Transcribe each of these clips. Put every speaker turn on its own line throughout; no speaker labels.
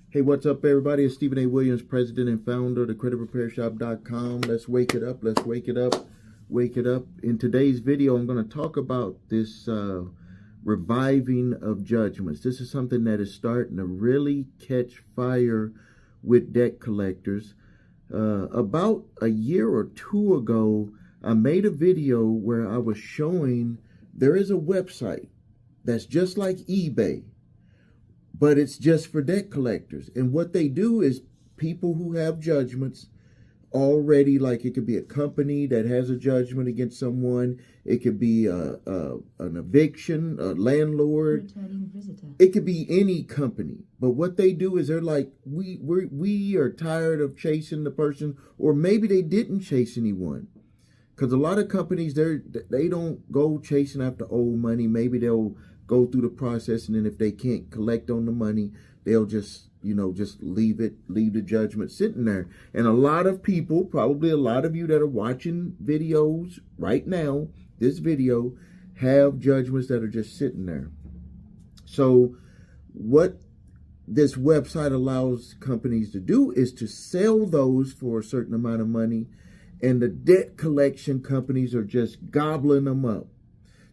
Hey, what's up, everybody? It's Stephen A. Williams, president and founder of the creditrepairshop.com. Let's wake it up. Let's wake it up. Wake it up. In today's video, I'm going to talk about this reviving of judgments. This is something that is starting to really catch fire with debt collectors. About a year or two ago, I made a video where I was showing there is a website that's just like eBay, but it's just for debt collectors. And what they do is people who have judgments already, like it could be a company that has a judgment against someone. It could be an eviction, a landlord.
Returning visitor.
It could be any company. But what they do is they're like, we are tired of chasing the person, or maybe they didn't chase anyone. Because a lot of companies, they don't go chasing after old money. Maybe they'll go through the process, and then if they can't collect on the money, they'll just leave the judgment sitting there. And a lot of people, probably a lot of you that are watching videos right now, this video, have judgments that are just sitting there. So what this website allows companies to do is to sell those for a certain amount of money, and the debt collection companies are just gobbling them up.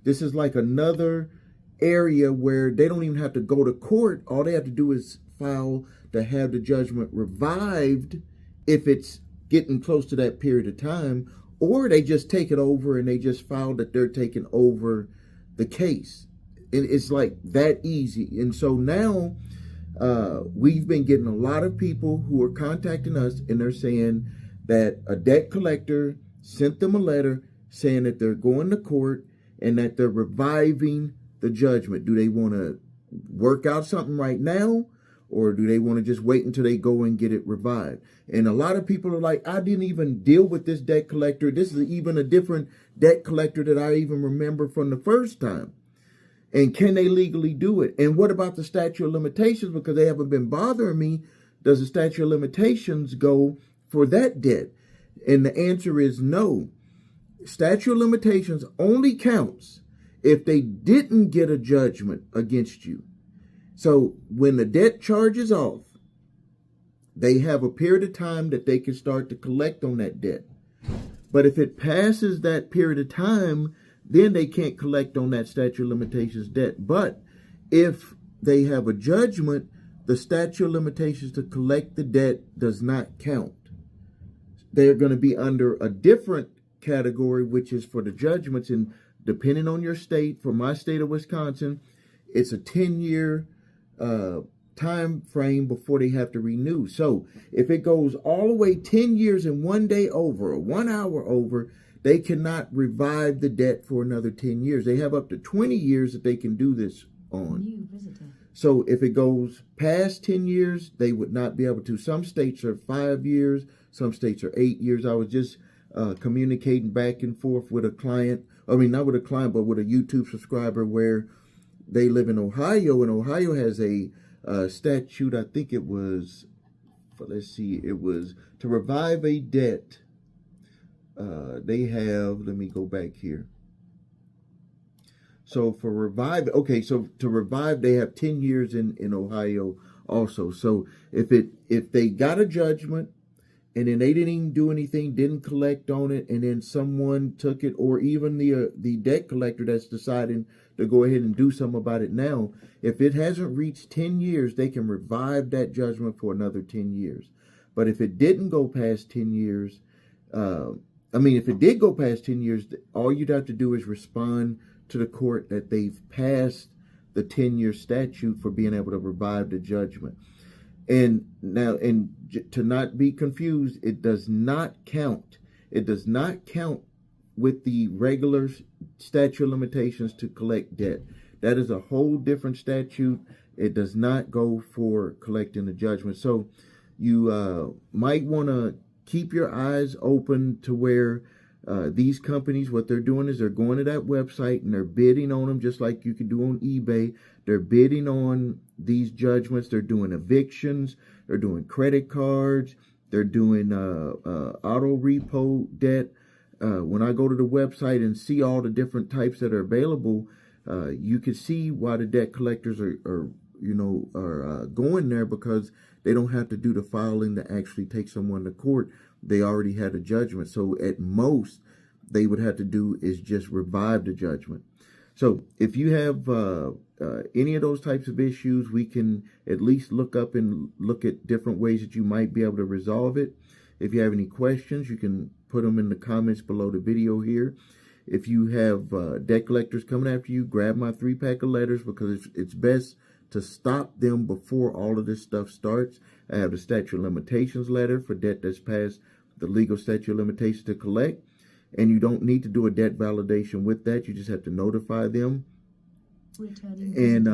This is like another area where they don't even have to go to court. All they have to do is file to have the judgment revived if it's getting close to that period of time, or they just take it over and they just file that they're taking over the case. It's like that easy. And so now we've been getting a lot of people who are contacting us, and they're saying that a debt collector sent them a letter saying that they're going to court and that they're reviving the judgment. Do they want to work out something right now, or do they want to just wait until they go and get it revived? And a lot of people are like, I didn't even deal with this debt collector. This is even a different debt collector that I even remember from the first time. And can they legally do it? And what about the statute of limitations? Because they haven't been bothering me. Does the statute of limitations go for that debt? And the answer is no. Statute of limitations only counts if they didn't get a judgment against you. So when the debt charge is off, they have a period of time that they can start to collect on that debt. But if it passes that period of time, then they can't collect on that statute of limitations debt. But if they have a judgment, the statute of limitations to collect the debt does not count. They're going to be under a different category, which is for the judgments. And depending on your state, for my state of Wisconsin, it's a 10-year time frame before they have to renew. So if it goes all the way 10 years and 1 day over, or 1 hour over, they cannot revive the debt for another 10 years. They have up to 20 years that they can do this on.
New visitor.
So if it goes past 10 years, they would not be able to. Some states are 5 years. Some states are 8 years. I was just communicating back and forth with a client. I mean, not with a client, but with a YouTube subscriber where they live in Ohio. And Ohio has a statute, I think it was, let's see, it was to revive a debt. They have, let me go back here. So for revive, okay, so to revive, they have 10 years in Ohio also. So if they got a judgment and then they didn't even do anything, didn't collect on it, and then someone took it, or even the debt collector that's deciding to go ahead and do something about it now, if it hasn't reached 10 years, they can revive that judgment for another 10 years. But if it didn't go past 10 years, if it did go past 10 years, all you'd have to do is respond to the court that they've passed the 10-year statute for being able to revive the judgment. And now, to not be confused, it does not count. It does not count with the regular statute of limitations to collect debt. That is a whole different statute. It does not go for collecting the judgment. So you might want to keep your eyes open to where these companies, what they're doing is they're going to that website and they're bidding on them just like you can do on eBay. They're bidding on these judgments. They're doing evictions. They're doing credit cards. They're doing auto repo debt. When I go to the website and see all the different types that are available, you can see why the debt collectors are are going there because they don't have to do the filing to actually take someone to court. They already had a judgment. So at most, they would have to do is just revive the judgment. So if you have any of those types of issues, we can at least look up and look at different ways that you might be able to resolve it. If you have any questions, you can put them in the comments below the video here. If you have debt collectors coming after you, grab my 3-pack of letters, because it's best to stop them before all of this stuff starts. I have the statute of limitations letter for debt that's past the legal statute of limitations to collect. And you don't need to do a debt validation with that. You just have to notify them. And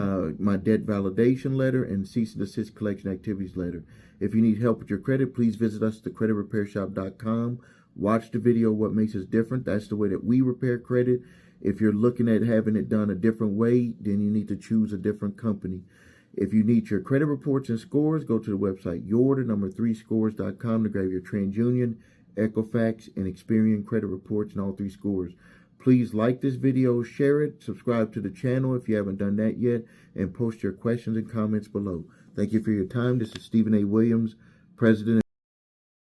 my debt validation letter and cease and desist collection activities letter. If you need help with your credit, please visit us at thecreditrepairshop.com. Watch the video, What Makes Us Different. That's the way that we repair credit. If you're looking at having it done a different way, then you need to choose a different company. If you need your credit reports and scores, go to the website yourthe3scores.com to grab your TransUnion, Equifax, and Experian credit reports and all 3 scores. Please like this video, share it, subscribe to the channel if you haven't done that yet, and post your questions and comments below. Thank you for your time. This is Stephen A. Williams, President